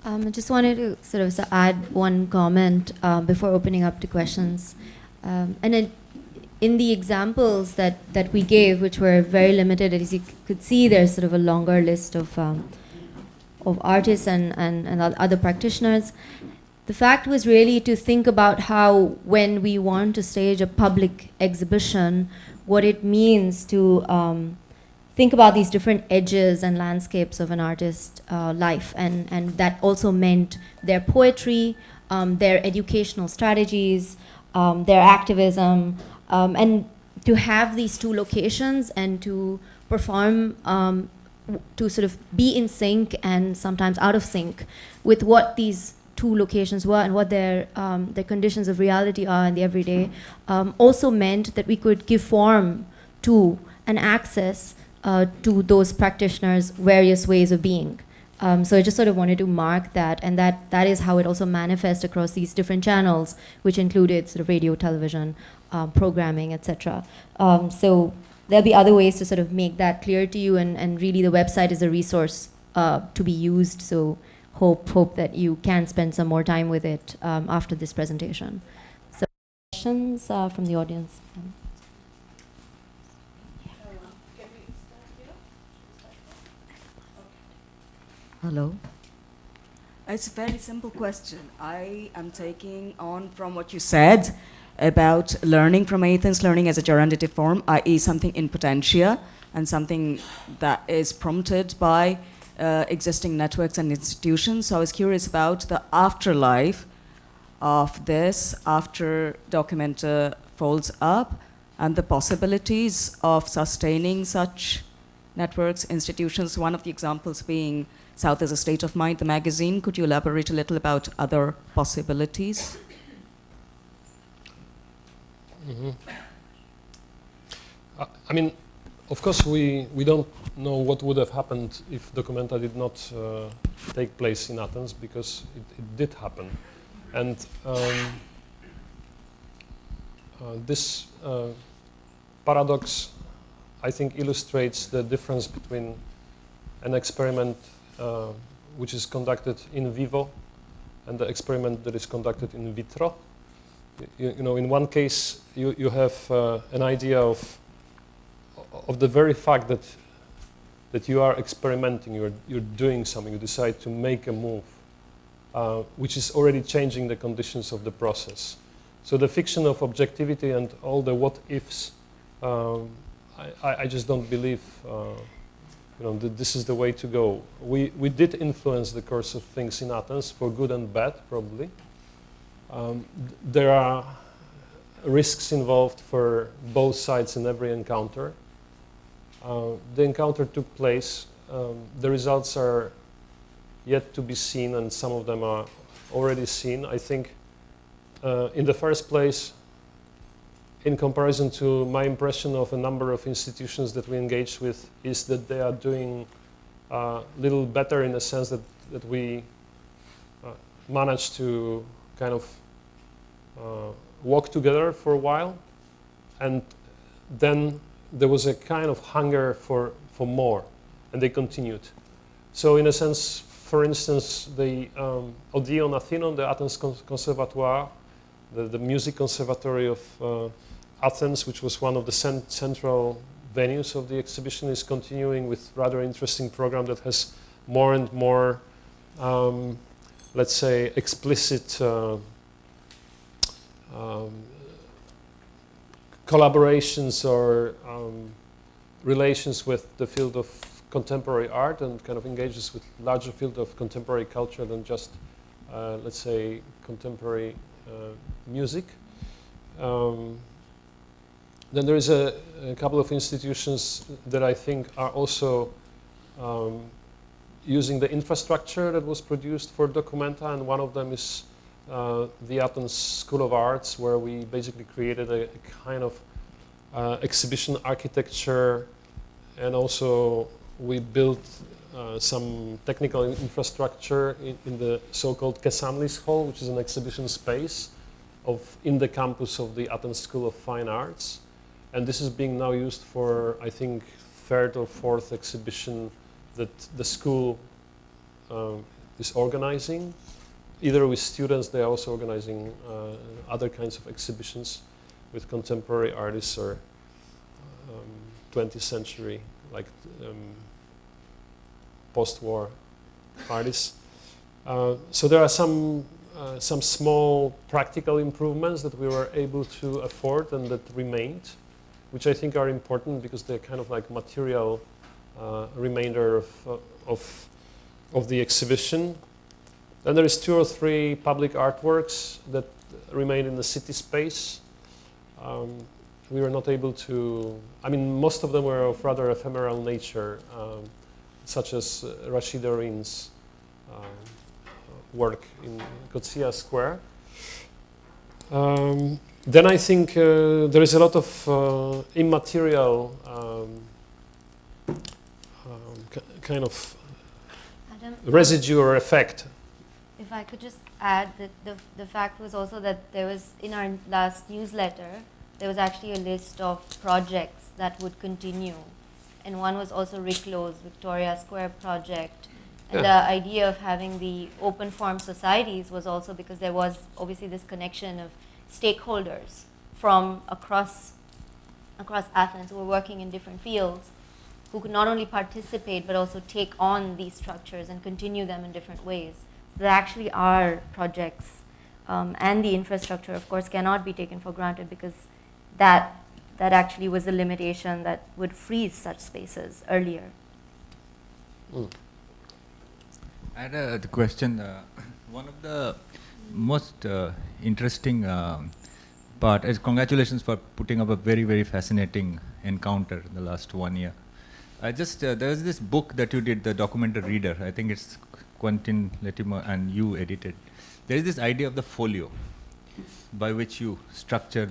I just wanted to sort of add one comment before opening up to questions. In the examples that we gave, which were very limited, as you could see, there's sort of a longer list of artists and other practitioners. The fact was really to think about how, when we want to stage a public exhibition, what it means to think about these different edges and landscapes of an artist's life. And that also meant their poetry, their educational strategies, their activism, and to have these two locations and to perform, to sort of be in sync and sometimes out of sync with what these two locations were and what their conditions of reality are in the everyday, also meant that we could give form to and access to those practitioners' various ways of being. So I just sort of wanted to mark that, and that is how it also manifests across these different channels, which included sort of radio, television, programming, etc. So there'll be other ways to sort of make that clear to you, and really the website is a resource to be used. So hope that you can spend some more time with it after this presentation. So questions from the audience? Hello. It's a very simple question. I am taking on from what you said about learning from Athens, learning as a gerundative form, i.e. something in potentia, and something that is prompted by existing networks and institutions. So I was curious about the afterlife of this after Documenta folds up, and the possibilities of sustaining such networks, institutions, one of the examples being South as a State of Mind, the magazine. Could you elaborate a little about other possibilities? Mm-hmm. I mean, of course, we don't know what would have happened if Documenta did not take place in Athens, because it did happen. And this paradox, I think, illustrates the difference between an experiment which is conducted in vivo and the experiment that is conducted in vitro. You know, in one case, you have an idea of the very fact that you are experimenting, you're doing something, you decide to make a move, which is already changing the conditions of the process. So the fiction of objectivity and all the what-ifs, I just don't believe that this is the way to go. We did influence the course of things in Athens, for good and bad, probably. There are risks involved for both sides in every encounter. The encounter took place. The results are yet to be seen, and some of them are already seen. I think, in the first place, in comparison to my impression of a number of institutions that we engage with, is that they are doing a little better, in the sense that we managed to kind of walk together for a while, and then there was a kind of hunger for more, and they continued. So in a sense, for instance, the Odeon Athénon, the Athens Conservatoire, the music conservatory of Athens, which was one of the central venues of the exhibition, is continuing with rather interesting program that has more and more, let's say, explicit collaborations or relations with the field of contemporary art, and kind of engages with larger field of contemporary culture than just, let's say, contemporary music. Then there is a couple of institutions that I think are also using the infrastructure that was produced for Documenta, and one of them is the Athens School of Arts, where we basically created a kind of exhibition architecture, and also we built some technical infrastructure in the so-called Kesamlis Hall, which is an exhibition space in the campus of the Athens School of Fine Arts. And this is being now used for, I think, third or fourth exhibition that the school is organizing. Either with students, they are also organizing other kinds of exhibitions with contemporary artists or 20th century, like post-war artists. So there are some small practical improvements that we were able to afford and that remained, which I think are important because they're kind of like material remainder of the exhibition. Then there is 2 or 3 public artworks that remain in the city space. We were not able to, I mean, most of them were of rather ephemeral nature, such as Rashid Orin's work in Kotsia Square. Then I think there is a lot of immaterial kind of Adam, residue or effect. if I could just add that the fact was also that there was, in our last newsletter, there was actually a list of projects that would continue. And one was also Ricklow's Victoria Square project. And the idea of having the open forum societies was also because there was obviously this connection of stakeholders from across Athens who were working in different fields, who could not only participate but also take on these structures and continue them in different ways. There actually are projects, and the infrastructure, of course, cannot be taken for granted because that actually was a limitation that would freeze such spaces earlier. I had a question. One of the most interesting part is congratulations for putting up a very, very fascinating encounter in the last 1 year. There was this book that you did, The Documented Reader. I think it's Quentin Latimer and you edited. There is this idea of the folio by which you structure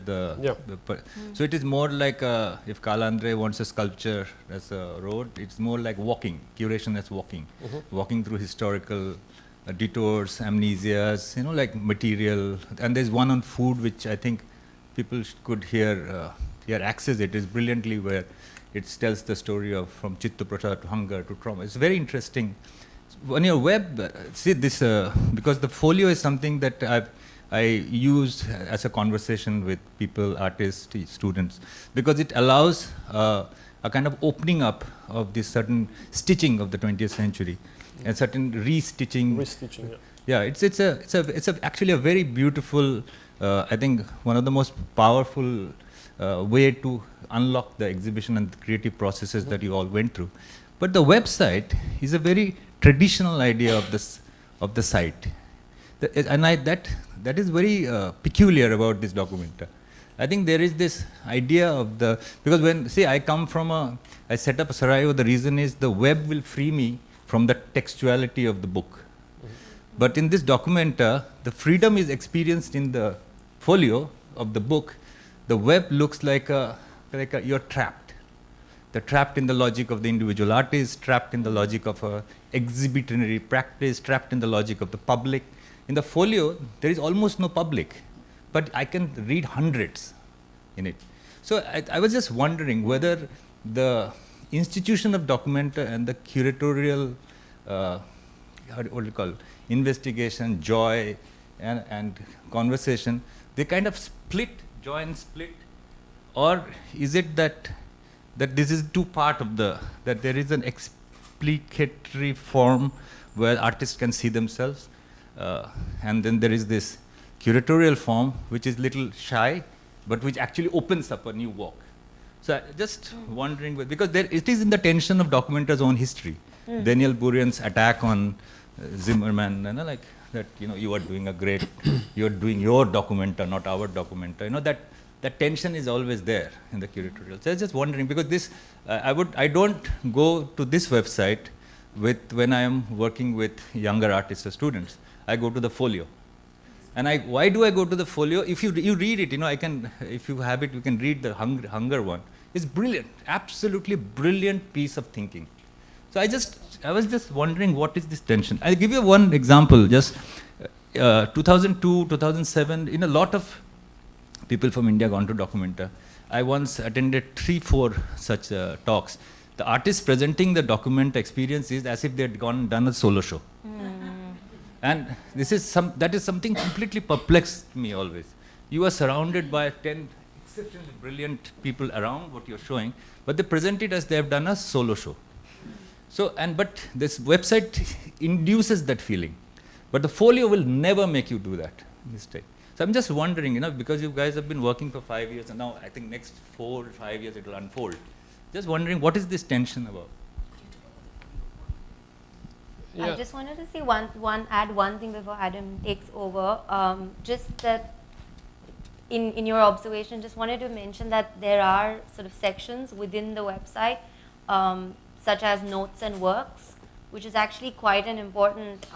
so it is more like if Carl Andre wants a sculpture as a road, it's more like walking, curation as walking, walking through historical detours, amnesias, like material. And there's one on food which I think people could hear access it is brilliantly, where it tells the story of from Chitta Prasad to hunger to trauma. It's very interesting. On your web, see this, because the folio is something that I use as a conversation with people, artists, students, because it allows a kind of opening up of this certain stitching of the 20th century, and certain restitching. Yeah, it's actually a very beautiful, I think one of the most powerful way to unlock the exhibition and the creative processes that you all went through. But the website is a very traditional idea of the site, and that is very peculiar about this document. I think there is this idea of because I set up a Sarajevo, the reason is the web will free me from the textuality of the book. But in this document, the freedom is experienced in the folio of the book. The web looks like you're trapped. They're trapped in the logic of the individual artist, trapped in the logic of exhibitory practice, trapped in the logic of the public. In the folio, there is almost no public, but I can read hundreds in it. So I was just wondering whether the institution of Documenta and the curatorial, what do you call, investigation, joy, and conversation, they kind of joy and split, or is it that this is two part of that there is an explicatory form where artists can see themselves, and then there is this curatorial form which is little shy, but which actually opens up a new walk. So just wondering, because it is in the tension of Documenta's own history. Daniel Burian's attack on Zimmerman, like that, you are doing you are doing your Documenta, not our Documenta. That tension is always there in the curatorial. So I was just wondering, because this, I don't go to this website when I am working with younger artists or students. I go to the folio. And why do I go to the folio? If you read it, if you have it, you can read the hunger one. It's brilliant, absolutely brilliant piece of thinking. So I was just wondering, what is this tension? I'll give you one example. Just 2002, 2007, a lot of people from India gone to Documenta. I once attended 3-4 such talks. The artists presenting the Documenta experience is as if they had done a solo show. And that is something completely perplexed me always. You are surrounded by 10 exceptionally brilliant people around what you're showing, but they present it as they have done a solo show. So, but this website induces that feeling. But the folio will never make you do that mistake. So I'm just wondering, because you guys have been working for 5 years, and now I think next 4 or 5 years it will unfold. Just wondering, what is this tension about? I just wanted to say add one thing before Adam takes over. Just that in your observation, just wanted to mention that there are sort of sections within the website, such as notes and works, which is actually quite an important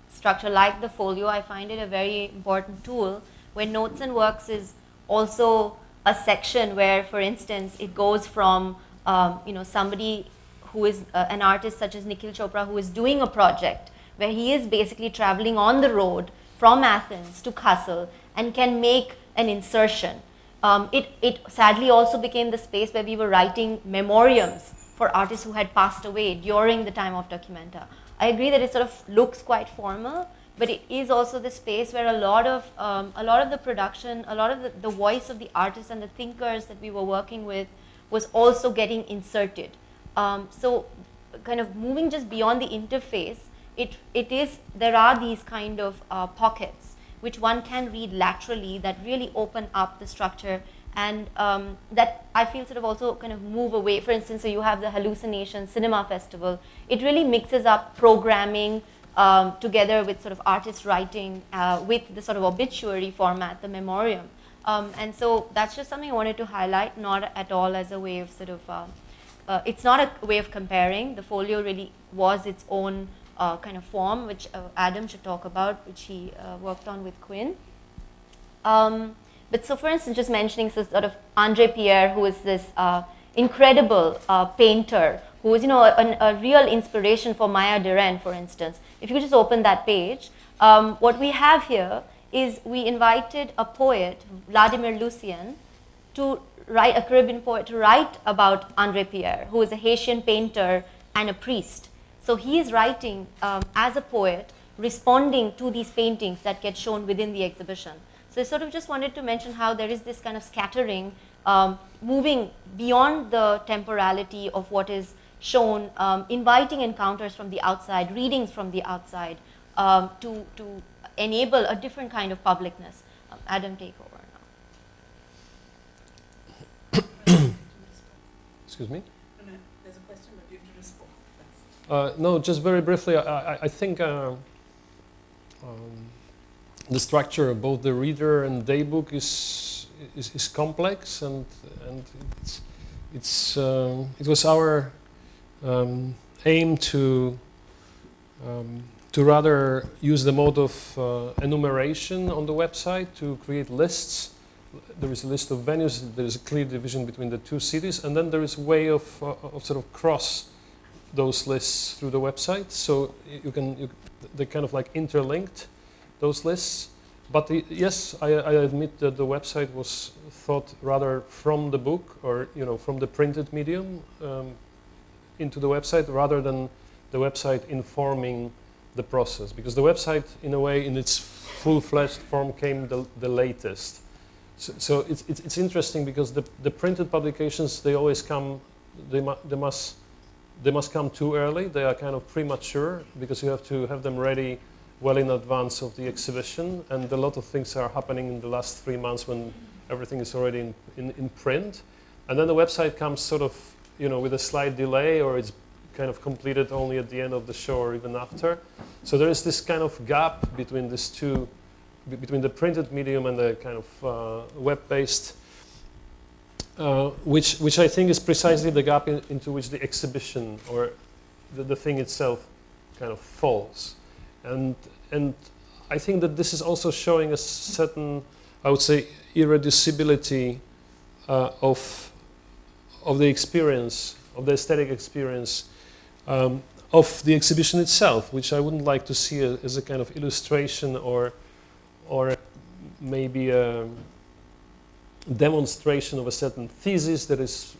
structure. Like the folio, I find it a very important tool, where notes and works is also a section where, for instance, it goes from somebody who is an artist such as Nikhil Chopra, who is doing a project where he is basically traveling on the road from Athens to Kassel and can make an insertion. It sadly also became the space where we were writing memoriams for artists who had passed away during the time of Documenta. I agree that it sort of looks quite formal, but it is also the space where a lot of the production, a lot of the voice of the artists and the thinkers that we were working with was also getting inserted. So kind of moving just beyond the interface, there are these kind of pockets which one can read laterally that really open up the structure, and that I feel sort of also kind of move away. For instance, so you have the Hallucination Cinema Festival. It really mixes up programming together with sort of artist writing with the sort of obituary format, the memoriam. And so that's just something I wanted to highlight, not at all as a way of sort of, it's not a way of comparing. The folio really was its own kind of form, which Adam should talk about, which he worked on with Quinn. But so, for instance, just mentioning sort of Andre Pierre, who is this incredible painter, who is a real inspiration for Maya Deren, for instance. If you could just open that page, what we have here is we invited a poet, Vladimir Lucien, to write, a Caribbean poet, to write about Andre Pierre, who is a Haitian painter and a priest. So he is writing as a poet, responding to these paintings that get shown within the exhibition. So I sort of just wanted to mention how there is this kind of scattering, moving beyond the temporality of what is shown, inviting encounters from the outside, readings from the outside, to enable a different kind of publicness. Adam, take over now. Excuse me? There's a question, but you have to respond. No, just very briefly, I think the structure of both the reader and daybook is complex, and it was our aim to rather use the mode of enumeration on the website to create lists. There is a list of venues. There is a clear division between the two cities, and then there is a way of sort of cross those lists through the website. So they kind of like interlinked those lists. But yes, I admit that the website was thought rather from the book, or from the printed medium into the website, rather than the website informing the process. Because the website, in a way, in its full-fledged form, came the latest. So it's interesting, because the printed publications, they always come, they must come too early. They are kind of premature, because you have to have them ready well in advance of the exhibition, and a lot of things are happening in the last 3 months when everything is already in print. And then the website comes sort of, with a slight delay, or it's kind of completed only at the end of the show or even after. So there is this kind of gap between these two, between the printed medium and the kind of web-based, which I think is precisely the gap into which the exhibition or the thing itself kind of falls. And I think that this is also showing a certain, I would say, irreducibility of the experience, of the aesthetic experience of the exhibition itself, which I wouldn't like to see as a kind of illustration or maybe a demonstration of a certain thesis that is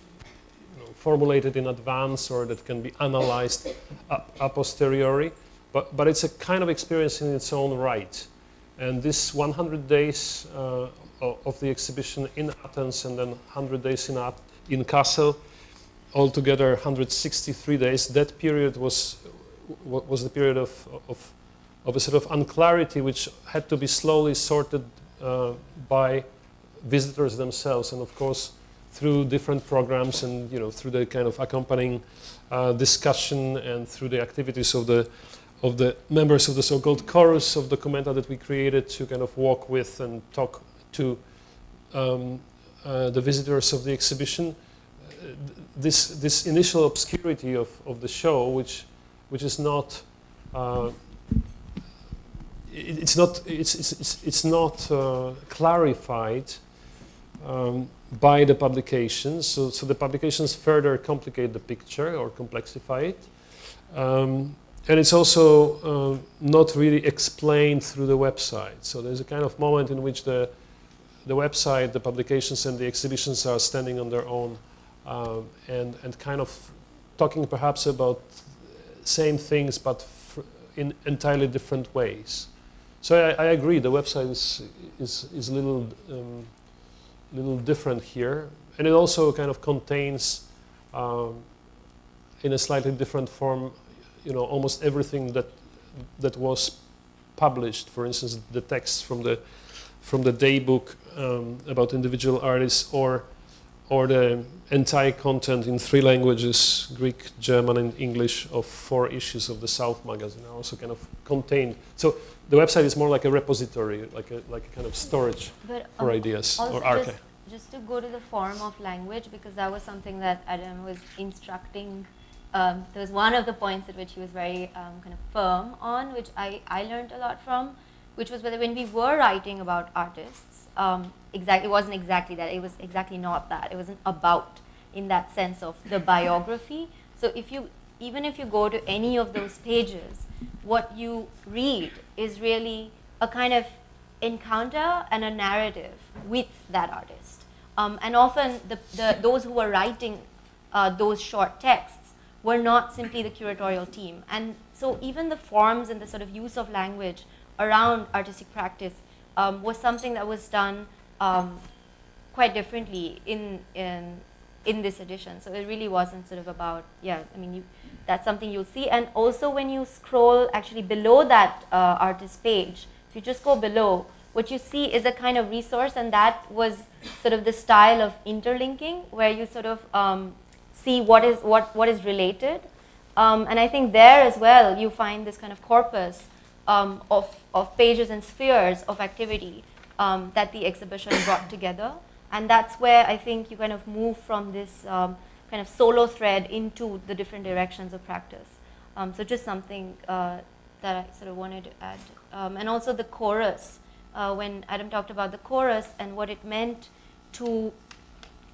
formulated in advance or that can be analyzed a posteriori. but it's a kind of experience in its own right. And this 100 days of the exhibition in Athens and then 100 days in Kassel, altogether 163 days, that period was the period of a sort of unclarity which had to be slowly sorted by visitors themselves, and of course through different programs and through the kind of accompanying discussion and through the activities of the members of the so-called chorus of Documenta that we created to kind of walk with and talk to the visitors of the exhibition. This initial obscurity of the show, which is not it's not clarified by the publications. So the publications further complicate the picture or complexify it. And it's also not really explained through the website. So there's a kind of moment in which the website, the publications, and the exhibitions are standing on their own and kind of talking perhaps about same things, but in entirely different ways. So I agree. The website is a little different here, and it also kind of contains, in a slightly different form, almost everything that was published. For instance, the texts from the daybook about individual artists, or the entire content in 3 languages, Greek, German, and English, of 4 issues of the South magazine are also kind of contained. So the website is more like a repository, like a kind of storage for ideas or archive. Just to go to the form of language, because that was something that Adam was instructing. There was one of the points at which he was very kind of firm on, which I learned a lot from, which was whether when we were writing about artists, it wasn't exactly that. It was exactly not that. It wasn't about, in that sense of the biography. So even if you go to any of those pages, what you read is really a kind of encounter and a narrative with that artist. And often those who were writing those short texts were not simply the curatorial team. And so even the forms and the sort of use of language around artistic practice was something that was done quite differently in this edition. So it really wasn't sort of about, that's something you'll see. And also when you scroll actually below that artist page, if you just go below, what you see is a kind of resource, and that was sort of the style of interlinking, where you sort of see what is related. And I think there as well you find this kind of corpus of pages and spheres of activity that the exhibition brought together. And that's where I think you kind of move from this kind of solo thread into the different directions of practice. So just something that I sort of wanted to add. And also the chorus, when Adam talked about the chorus and what it meant to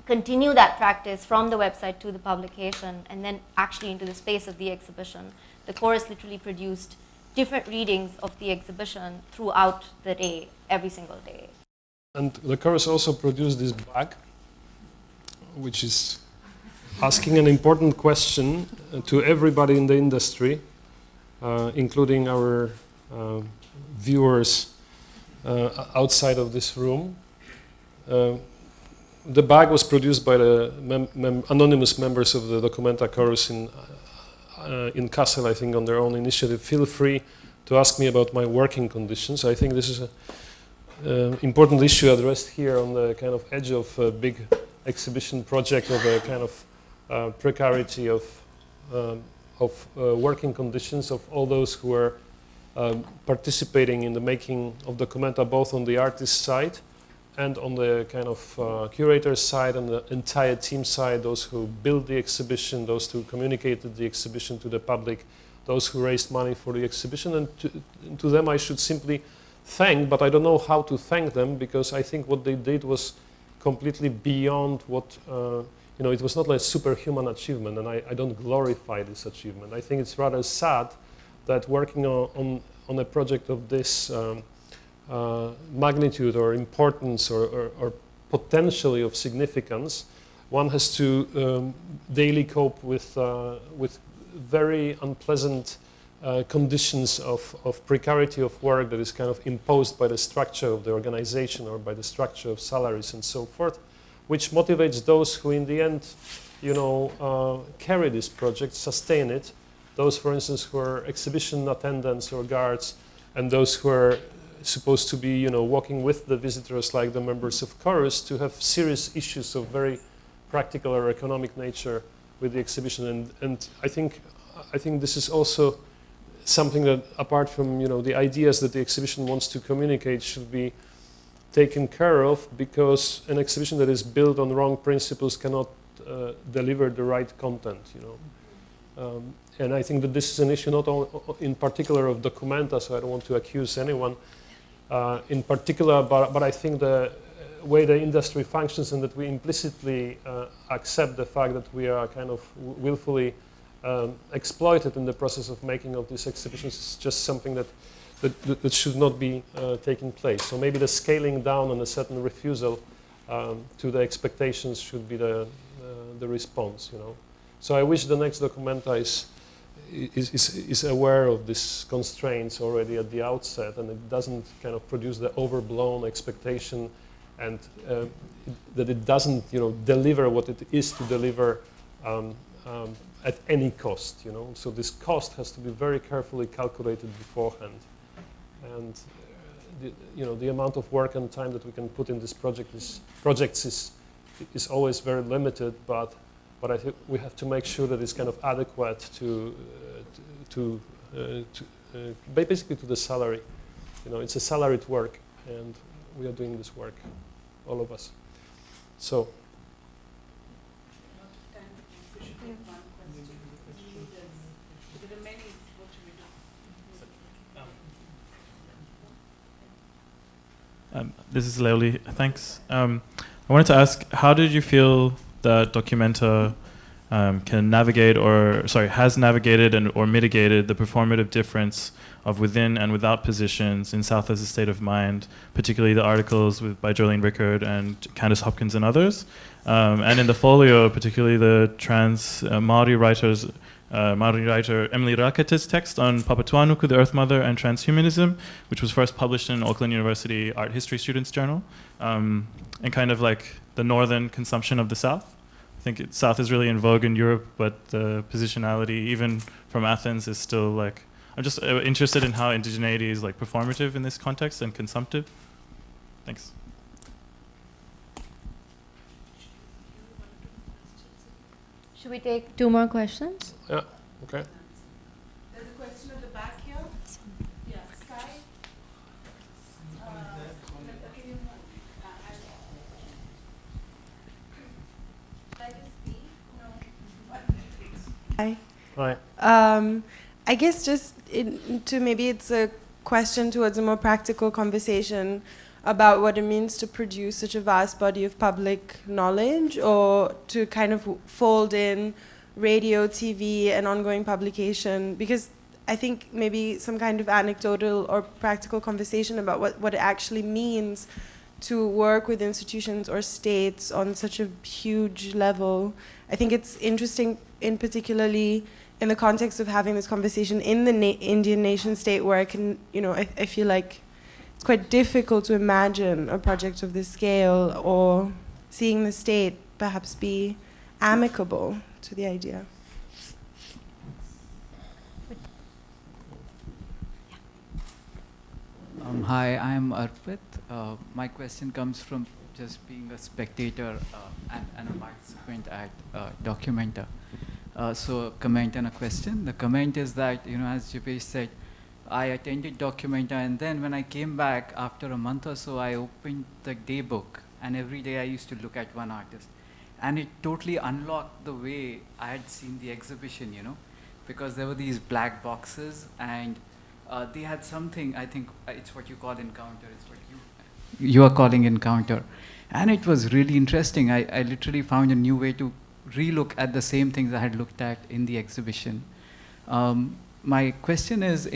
continue that practice from the website to the publication and then actually into the space of the exhibition. The chorus literally produced different readings of the exhibition throughout the day, every single day. And the chorus also produced this bag, which is asking an important question to everybody in the industry, including our viewers outside of this room. The bag was produced by the anonymous members of the Documenta chorus in Kassel, I think, on their own initiative. Feel free to ask me about my working conditions. I think this is an important issue addressed here on the kind of edge of a big exhibition project, of a kind of precarity of working conditions of all those who are participating in the making of Documenta, both on the artist side and on the kind of curator side and the entire team side, those who built the exhibition, those who communicated the exhibition to the public, those who raised money for the exhibition. And to them I should simply thank, but I don't know how to thank them, because I think what they did was completely beyond what, it was not like superhuman achievement, and I don't glorify this achievement. I think it's rather sad that working on a project of this magnitude or importance or potentially of significance, one has to daily cope with very unpleasant conditions of precarity of work that is kind of imposed by the structure of the organization or by the structure of salaries and so forth, which motivates those who in the end, carry this project, sustain it. Those, for instance, who are exhibition attendants or guards, and those who are supposed to be, walking with the visitors like the members of chorus, to have serious issues of very practical or economic nature with the exhibition. And I think this is also something that, apart from the ideas that the exhibition wants to communicate, should be taken care of, because an exhibition that is built on wrong principles cannot deliver the right content. And I think that this is an issue not only in particular of Documenta, so I don't want to accuse anyone in particular, but I think the way the industry functions, and that we implicitly accept the fact that we are kind of willfully exploited in the process of making of these exhibitions, is just something that should not be taking place. So maybe the scaling down and a certain refusal to the expectations should be the response. So I wish the next Documenta is aware of these constraints already at the outset, and it doesn't kind of produce the overblown expectation, and that it doesn't deliver what it is to deliver at any cost. So this cost has to be very carefully calculated beforehand, and the amount of work and time that we can put in this projects is always very limited, but I think we have to make sure that it's kind of adequate to basically to the salary. It's a salaried work, and we are doing this work, all of us. So. This is Leoli. Thanks. I wanted to ask, how did you feel that Documenta has navigated or mitigated the performative difference of within and without positions in South as a State of Mind, particularly the articles by Jolene Rickard and Candace Hopkins and others, and in the folio, particularly the trans Maori writer Emily Rakete's text on Papatuanuku, the Earth Mother, and transhumanism, which was first published in Auckland University Art History Students Journal, and kind of like the northern consumption of the South. I think South is really in vogue in Europe, but the positionality, even from Athens, is still like, I'm just interested in how indigeneity is like performative in this context and consumptive. Thanks. Should we take 2 more questions? Yeah, okay. There's a question at the back here. Yeah, Sky. Can you I just speak? No. Hi. I guess maybe it's a question towards a more practical conversation about what it means to produce such a vast body of public knowledge, or to kind of fold in radio, TV, and ongoing publication, because I think maybe some kind of anecdotal or practical conversation about what it actually means to work with institutions or states on such a huge level. I think it's interesting, particularly in the context of having this conversation in the Indian nation state, where I feel like it's quite difficult to imagine a project of this scale, or seeing the state perhaps be amicable to the idea. Hi, I'm Arpit. My question comes from just being a spectator and a participant at Documenta. So a comment and a question. The comment is that, as Jipesh said, I attended Documenta, and then when I came back after a month or so, I opened the day book, and every day I used to look at one artist. And it totally unlocked the way I had seen the exhibition, because there were these black boxes, and they had something, I think it's what you call encounter, it's what you are calling encounter. And it was really interesting. I literally found a new way to relook at the same things I had looked at in the exhibition. My question is,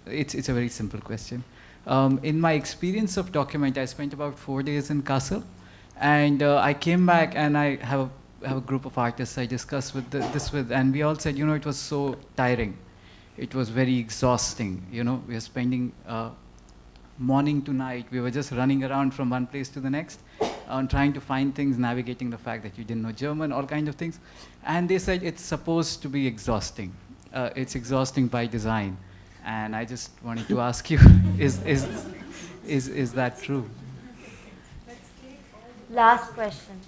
it's a very simple question. In my experience of Documenta, I spent about 4 days in Kassel, and I came back, and I have a group of artists I discussed this with, and we all said, it was so tiring. it was very exhausting. You know, we are spending morning to night. We were just running around from one place to the next, trying to find things, navigating the fact that you didn't know German, all kinds of things. And they said it's supposed to be exhausting. It's exhausting by design. And I just wanted to ask you, is that true? Last question.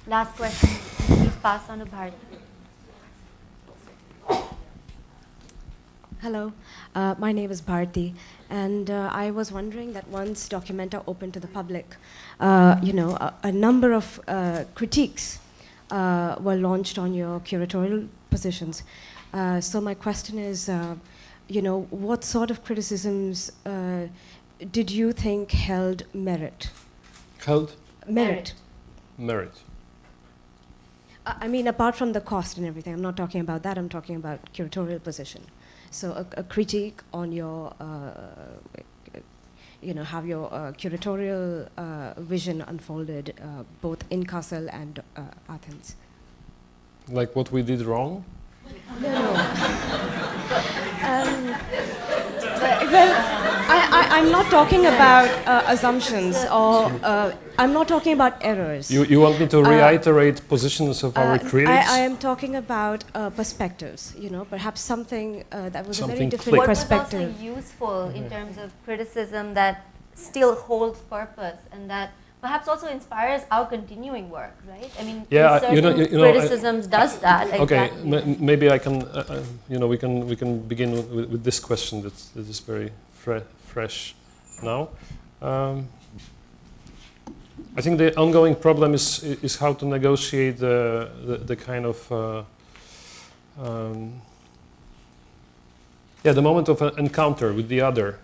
Last question. Please pass on to Bharti. Hello, my name is Bharti, and I was wondering that once Documenta opened to the public, a number of critiques were launched on your curatorial positions. So my question is, what sort of criticisms did you think held merit? Held Merit. merit. I mean, apart from the cost and everything, I'm not talking about that, I'm talking about curatorial position. So a critique on your, how your curatorial vision unfolded both in Kassel and Athens. Like what we did wrong? No. I'm not talking about assumptions or I'm not talking about errors. You want me to reiterate positions of our critics? I am talking about perspectives, perhaps something that was Something a very different clicked. What was also perspective. useful in terms of criticism that still holds purpose and that perhaps also inspires our continuing work, right? I mean, Yeah, certain criticisms does that. Okay, Exactly. maybe I can, we can begin with this question that is very fresh now. I think the ongoing problem is how to negotiate the kind of the moment of an encounter with the other,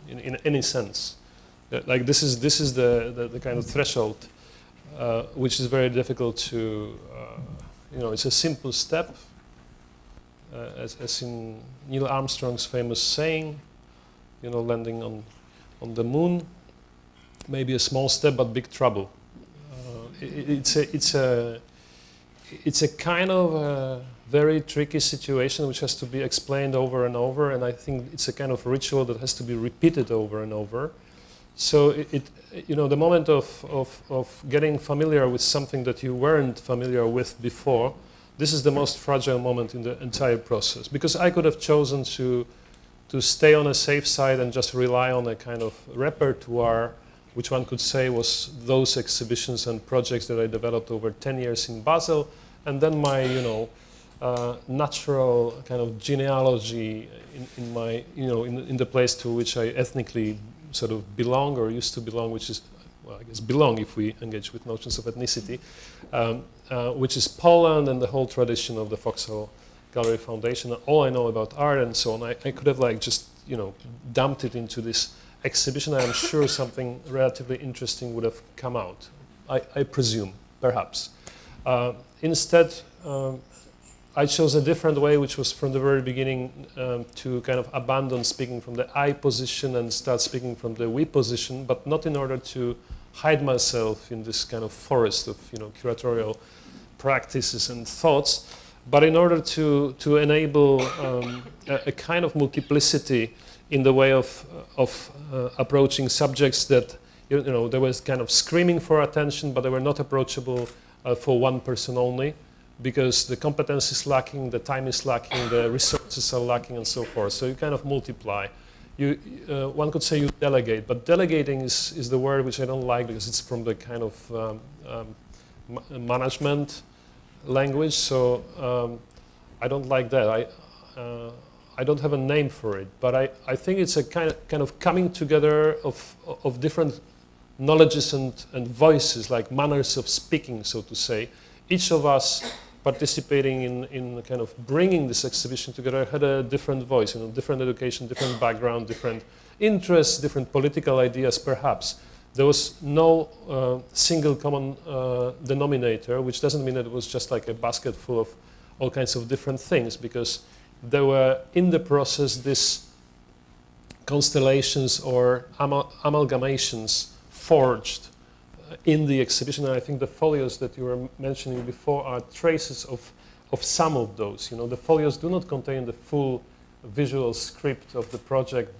in any sense. Like this is the kind of threshold which is very difficult to, it's a simple step, as in Neil Armstrong's famous saying, landing on the moon. Maybe a small step, but big trouble. It's a kind of very tricky situation which has to be explained over and over, and I think it's a kind of ritual that has to be repeated over and over. So the moment of getting familiar with something that you weren't familiar with before, this is the most fragile moment in the entire process. Because I could have chosen to stay on a safe side and just rely on a kind of repertoire, which one could say was those exhibitions and projects that I developed over 10 years in Basel, and then my, natural kind of genealogy in my, in the place to which I ethnically sort of belong or used to belong, which is, well, I guess belong if we engage with notions of ethnicity, which is Poland and the whole tradition of the Foxhall Gallery Foundation. All I know about art and so on, I could have like just, dumped it into this exhibition. I'm sure something relatively interesting would have come out. I presume, perhaps. Instead, I chose a different way, which was from the very beginning to kind of abandon speaking from the I position and start speaking from the we position, but not in order to hide myself in this kind of forest of curatorial practices and thoughts, but in order to enable a kind of multiplicity in the way of approaching subjects that they were kind of screaming for attention, but they were not approachable for one person only, because the competence is lacking, the time is lacking, the resources are lacking, and so forth. So you kind of multiply. One could say you delegate, but delegating is the word which I don't like because it's from the kind of management language. So I don't like that. I don't have a name for it, but I think it's a kind of coming together of different knowledges and voices, like manners of speaking, so to say. Each of us participating in kind of bringing this exhibition together had a different voice, different education, different background, different interests, different political ideas, perhaps. There was no single common denominator, which doesn't mean that it was just like a basket full of all kinds of different things, because there were in the process these constellations or amalgamations forged in the exhibition, and I think the folios that you were mentioning before are traces of some of those. The folios do not contain the full visual script of the project,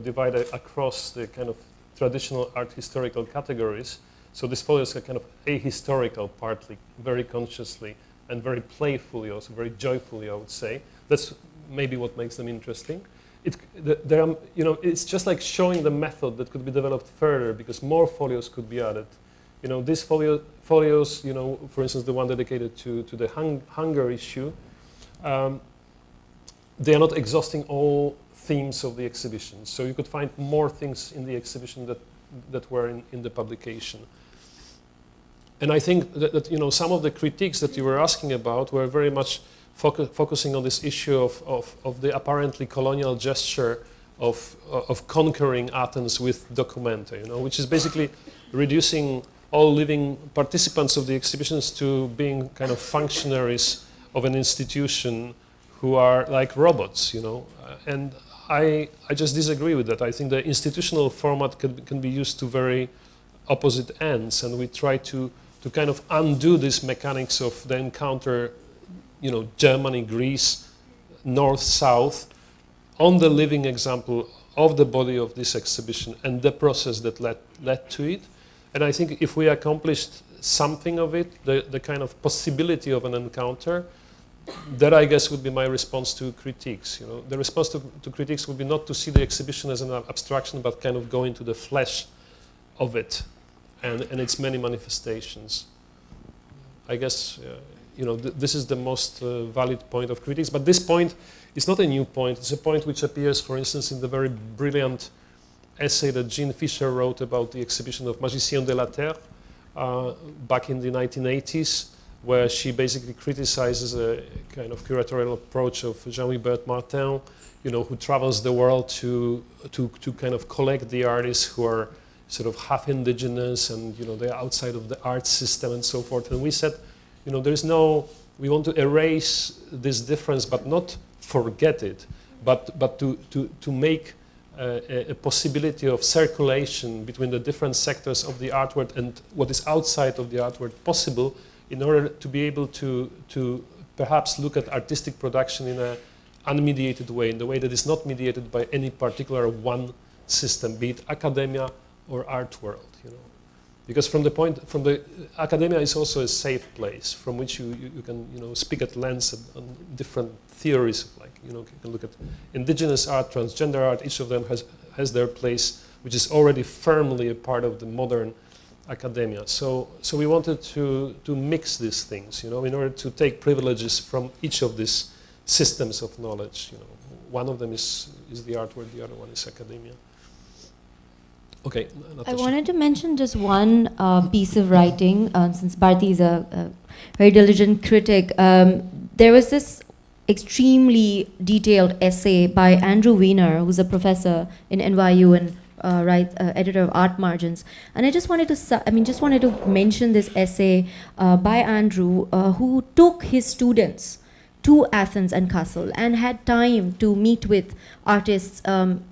divided across the kind of traditional art historical categories. So these folios are kind of ahistorical, partly, very consciously, and very playfully, also very joyfully, I would say. That's maybe what makes them interesting. It's just like showing the method that could be developed further, because more folios could be added. These folios, for instance, the one dedicated to the hunger issue, they are not exhausting all themes of the exhibition. So you could find more things in the exhibition that were in the publication. And I think that some of the critiques that you were asking about were very much focusing on this issue of the apparently colonial gesture of conquering Athens with Documenta, which is basically reducing all living participants of the exhibitions to being kind of functionaries of an institution who are like robots, and I just disagree with that. I think the institutional format can be used to very opposite ends, and we try to kind of undo these mechanics of the encounter, Germany, Greece, North, South, on the living example of the body of this exhibition and the process that led to it. And I think if we accomplished something of it, the kind of possibility of an encounter, that I guess would be my response to critiques. The response to critiques would be not to see the exhibition as an abstraction, but kind of go into the flesh of it and its many manifestations. I guess this is the most valid point of critics. But this point is not a new point. It's a point which appears, for instance, in the very brilliant essay that Jean Fisher wrote about the exhibition of Magiciens de la Terre back in the 1980s, where she basically criticizes a kind of curatorial approach of Jean-Hubert Martin, who travels the world to kind of collect the artists who are sort of half indigenous and they're outside of the art system and so forth. And we said, we want to erase this difference, but not forget it, but to make a possibility of circulation between the different sectors of the art world and what is outside of the art world possible, in order to be able to perhaps look at artistic production in an unmediated way, in the way that is not mediated by any particular one system, be it academia or art world. Because from the academia is also a safe place from which you can speak at length on different theories. Like you can look at indigenous art, transgender art. Each of them has their place, which is already firmly a part of the modern academia. So we wanted to mix these things, in order to take privileges from each of these systems of knowledge. One of them is the art world, the other one is academia. Okay, Natasha. I wanted to mention just one piece of writing, since Bharti is a very diligent critic. There was this extremely detailed essay by Andrew Weiner, who's a professor in NYU and editor of Art Margins. And I just wanted to mention this essay by Andrew, who took his students to Athens and Kassel and had time to meet with artists and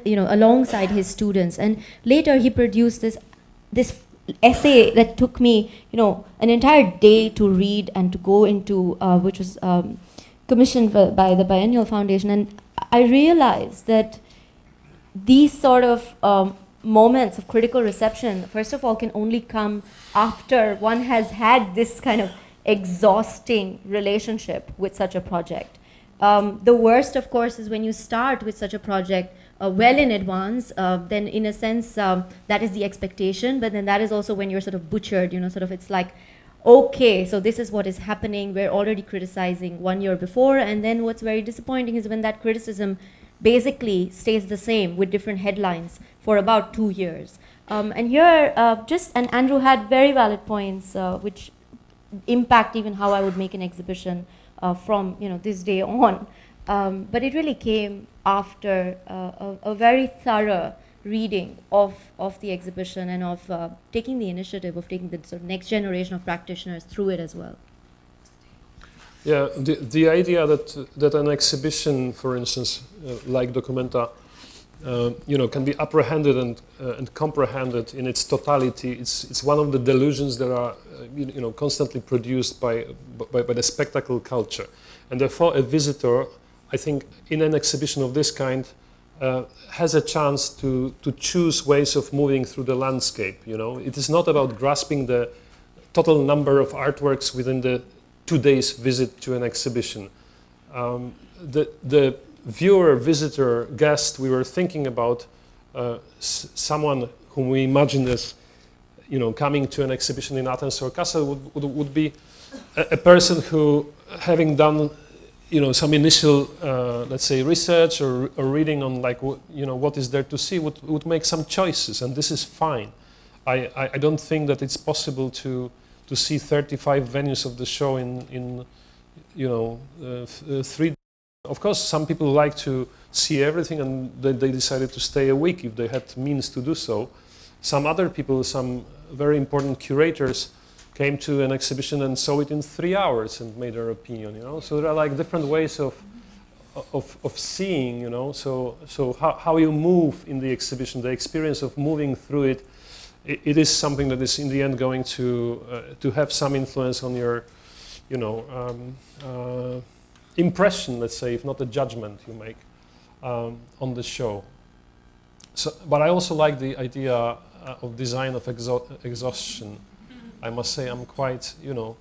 alongside his students. And later he produced this essay that took me an entire day to read and to go into, which was commissioned by the Biennial Foundation. And I realized that these sort of moments of critical reception, first of all, can only come after one has had this kind of exhausting relationship with such a project. The worst, of course, is when you start with such a project well in advance, then in a sense that is the expectation, but then that is also when you're sort of butchered, it's like, okay, so this is what is happening, we're already criticizing 1 year before, and then what's very disappointing is when that criticism basically stays the same with different headlines for about 2 years. And here, and Andrew had very valid points, which impact even how I would make an exhibition from this day on. But it really came after a very thorough reading of the exhibition and of taking the initiative of taking the sort of next generation of practitioners through it as well. Yeah, the idea that an exhibition, for instance, like Documenta, can be apprehended and comprehended in its totality. It's one of the delusions that are constantly produced by the spectacle culture, and therefore a visitor I think in an exhibition of this kind, has a chance to choose ways of moving through the landscape. You know, it is not about grasping the total number of artworks within the 2 days visit to an exhibition. The viewer, visitor, guest we were thinking about, someone whom we imagine as, you know, coming to an exhibition in Athens or Kassel would be a person who, having done, you know, some initial, let's say, research or reading on, like, you know, what is there to see, would make some choices, and this is fine. I don't think that it's possible to see 35 venues of the show in you know, 3. Of course, some people like to see everything, and they decided to stay a week if they had means to do so. Some other people, some very important curators, came to an exhibition and saw it in 3 hours and made their opinion. You know, so there are like different ways of seeing. You know, so how you move in the exhibition, the experience of moving through it, it is something that is in the end going to have some influence on your, you know, impression, let's say, if not a judgment you make on the show. So, but I also like the idea of design of exhaustion. I must say I'm quite, you know,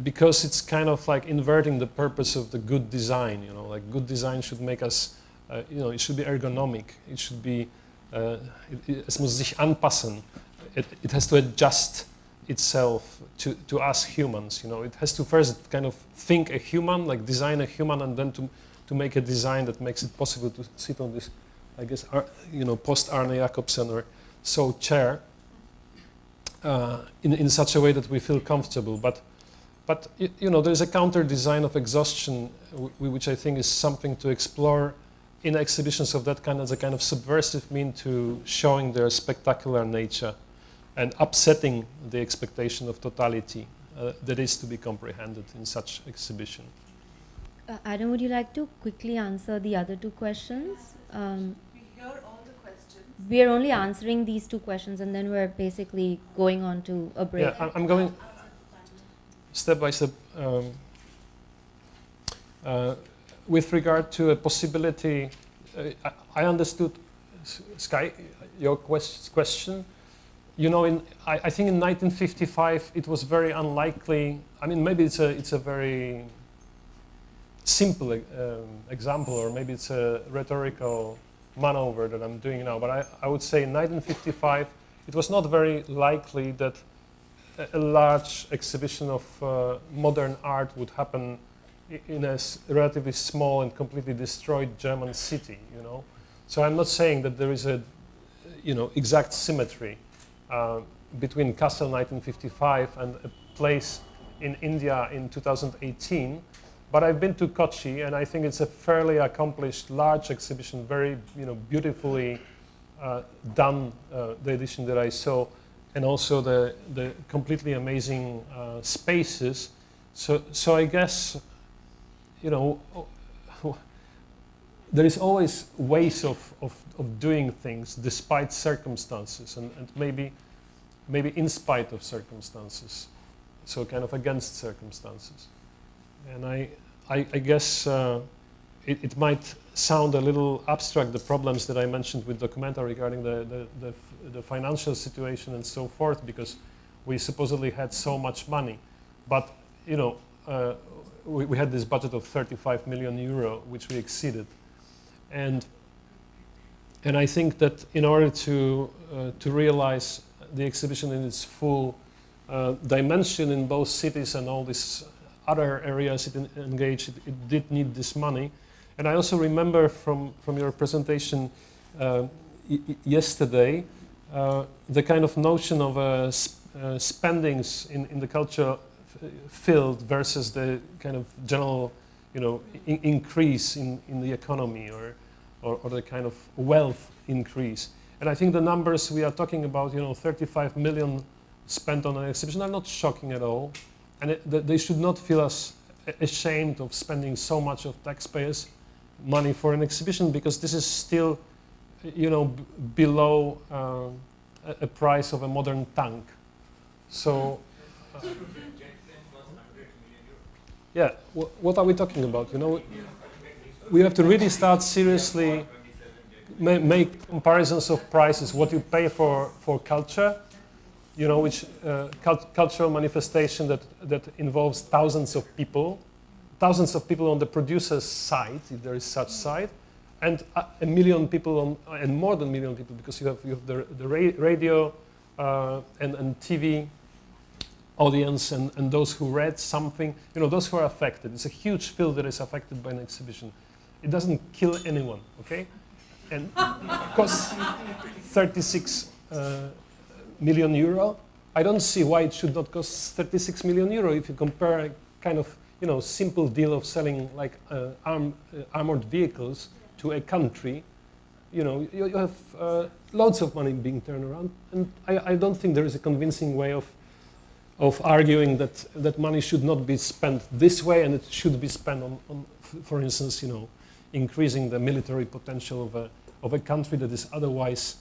because it's kind of like inverting the purpose of the good design. You know, like good design should make us, you know, it should be ergonomic. It should be, es muss sich anpassen. It has to adjust itself to us humans. You know, it has to first kind of think a human, like design a human, and then to make a design that makes it possible to sit on this, I guess, you know, post Arne Jacobsen or so chair in such a way that we feel comfortable. But you know, there's a counter design of exhaustion, which I think is something to explore in exhibitions of that kind as a kind of subversive mean to showing their spectacular nature and upsetting the expectation of totality that is to be comprehended in such exhibition. Adam, would you like to quickly answer the other 2 questions? We heard all the questions. We are only answering these 2 questions, and then we're basically going on to a break. Yeah, I'm going step by step. With regard to a possibility, I understood, Sky, your question. You know, I think in 1955 it was very unlikely. I mean, maybe it's a very simple example, or maybe it's a rhetorical maneuver that I'm doing now. But I would say in 1955 it was not very likely that a large exhibition of modern art would happen in a relatively small and completely destroyed German city. You know, so I'm not saying that there is a, you know, exact symmetry between Kassel 1955 and a place in India in 2018, but I've been to Kochi, and I think it's a fairly accomplished, large exhibition, very, you know, beautifully done, the edition that I saw, and also the completely amazing spaces. So I guess, you know, there is always ways of doing things despite circumstances, and maybe in spite of circumstances, so kind of against circumstances. And I guess it might sound a little abstract, the problems that I mentioned with Documenta regarding the financial situation and so forth, because we supposedly had so much money. But, you know, we had this budget of 35 million euro, which we exceeded. And I think that in order to realize the exhibition in its full dimension in both cities and all these other areas it engaged, it did need this money. And I also remember from your presentation yesterday the kind of notion of spendings in the cultural field versus the kind of general, you know, increase in the economy or the kind of wealth increase. And I think the numbers we are talking about, you know, 35 million spent on an exhibition, are not shocking at all. And they should not feel us ashamed of spending so much of taxpayers' money for an exhibition, because this is still, you know, below a price of a modern tank. So, yeah, what are we talking about? You know, we have to really start seriously make comparisons of prices, what you pay for culture, you know, which cultural manifestation that involves thousands of people on the producer's side, if there is such side, and a million people and more than a million people, because you have the radio and TV audience and those who read something, you know, those who are affected. It's a huge field that is affected by an exhibition. It doesn't kill anyone, okay? And it costs 36 million euro. I don't see why it should not cost 36 million euro if you compare a kind of, you know, simple deal of selling like armored vehicles to a country. You know, you have loads of money being turned around, and I don't think there is a convincing way of arguing that money should not be spent this way, and it should be spent on for instance, you know, increasing the military potential of a country that is otherwise,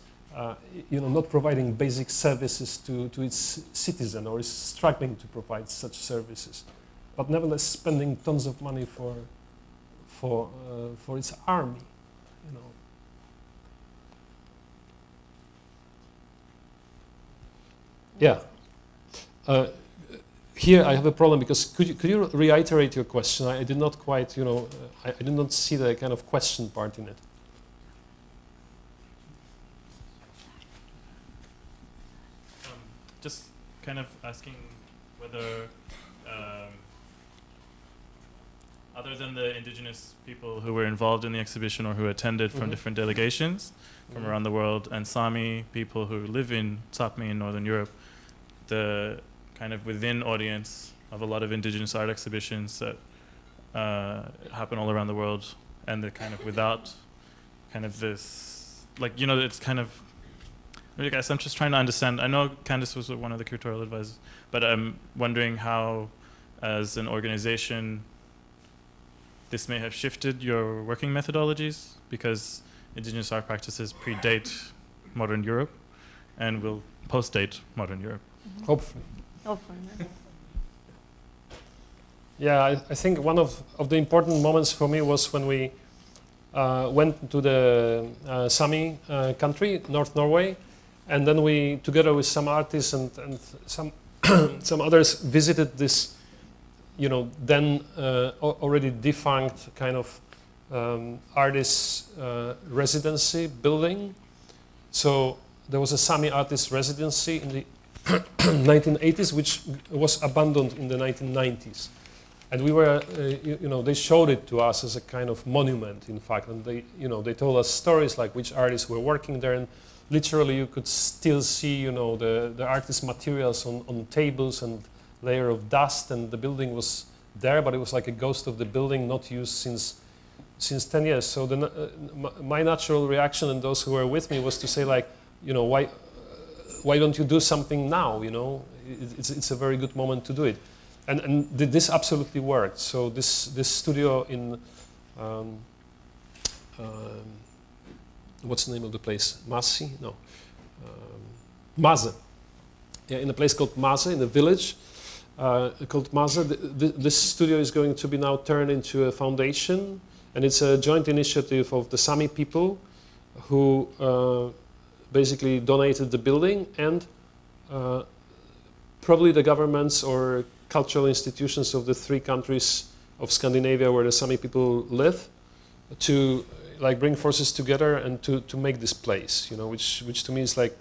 you know, not providing basic services to its citizen, or is struggling to provide such services, but nevertheless spending tons of money for its army, you know. Yeah. Here I have a problem, because could you reiterate your question? I did not quite, you know, I did not see the kind of question part in it. Just kind of asking whether, other than the indigenous people who were involved in the exhibition or who attended from different delegations from around the world, and Sami people who live in Sapmi in Northern Europe, the kind of within audience of a lot of indigenous art exhibitions that happen all around the world, and the kind of without kind of this, like, you know, it's kind of, I guess I'm just trying to understand. I know Candice was one of the curatorial advisors, but I'm wondering how, as an organization, this may have shifted your working methodologies, because indigenous art practices predate modern Europe and will post-date modern Europe. Hopefully. Hopefully. Yeah, I think one of the important moments for me was when we went to the Sami country, North Norway, and then we, together with some artists and some some others, visited this, you know, then already defunct kind of artist residency building. So there was a Sami artist residency in the 1980s, which was abandoned in the 1990s. And we were, you know, they showed it to us as a kind of monument, in fact. And they, you know, they told us stories like which artists were working there. And literally you could still see, you know, the artist materials on tables and layer of dust. And the building was there, but it was like a ghost of the building, not used since 10 years. So my natural reaction, and those who were with me, was to say, like, you know, why don't you do something now, you know? It's a very good moment to do it. And this absolutely worked. So this studio in, what's the name of the place? Masi? No. Maze. Yeah, in a place called Maze, in a village called Maze. This studio is going to be now turned into a foundation, and it's a joint initiative of the Sami people who basically donated the building, and probably the governments or cultural institutions of the 3 countries of Scandinavia where the Sami people live, to like bring forces together and to make this place, you know, which to me is like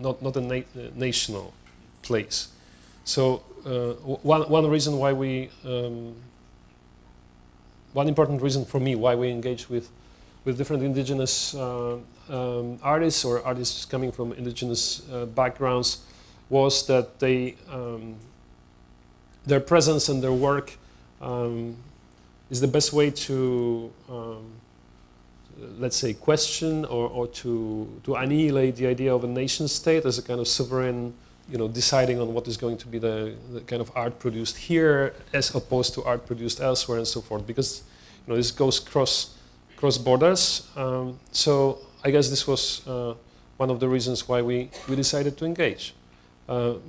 not a national place. So one reason why we one important reason for me why we engage with different indigenous artists or artists coming from indigenous backgrounds was that they their presence and their work is the best way to let's say question or to annihilate the idea of a nation state as a kind of sovereign, you know, deciding on what is going to be the kind of art produced here as opposed to art produced elsewhere and so forth, because, you know, this goes cross borders. So I guess this was one of the reasons why we decided to engage.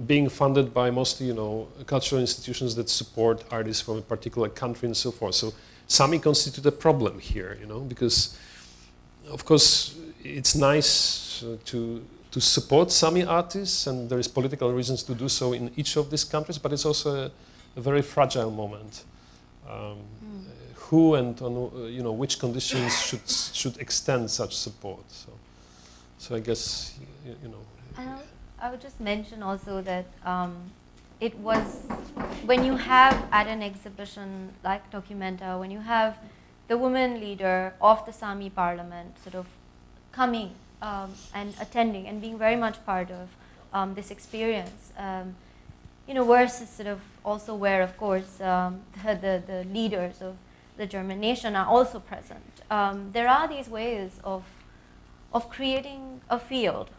Being funded by mostly, you know, cultural institutions that support artists from a particular country and so forth. So Sami constitute a problem here, you know, because of course it's nice to support Sami artists, and there is political reasons to do so in each of these countries, but it's also a very fragile moment. Who and on you know, which conditions should extend such support? So I guess you know. I would just mention also that it was when you have at an exhibition like Documenta, when you have the woman leader of the Sami parliament sort of coming and attending and being very much part of this experience, you know, versus sort of also where, of course, the leaders of the German nation are also present. There are these ways of creating a field.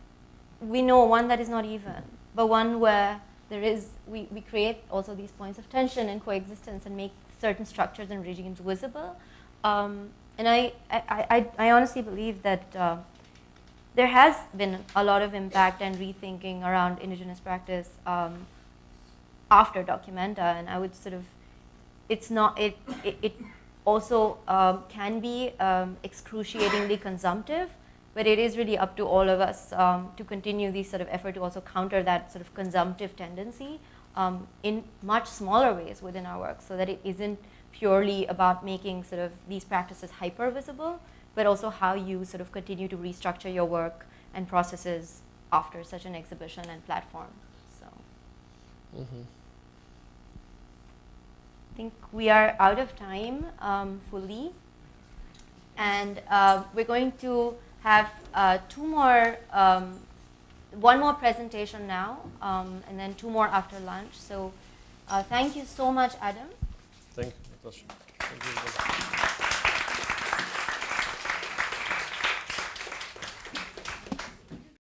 We know one that is not even, but one where there is, we create also these points of tension and coexistence and make certain structures and regimes visible. And I honestly believe that there has been a lot of impact and rethinking around indigenous practice after Documenta, and I would sort of, it's not, it also can be excruciatingly consumptive, but it is really up to all of us to continue this sort of effort to also counter that sort of consumptive tendency in much smaller ways within our work, so that it isn't purely about making sort of these practices hyper visible, but also how you sort of continue to restructure your work and processes after such an exhibition and platform. So I think we are out of time fully, and we're going to have one more presentation now, and then 2 more after lunch. So thank you so much, Adam. Thank you, Natasha. Thank you.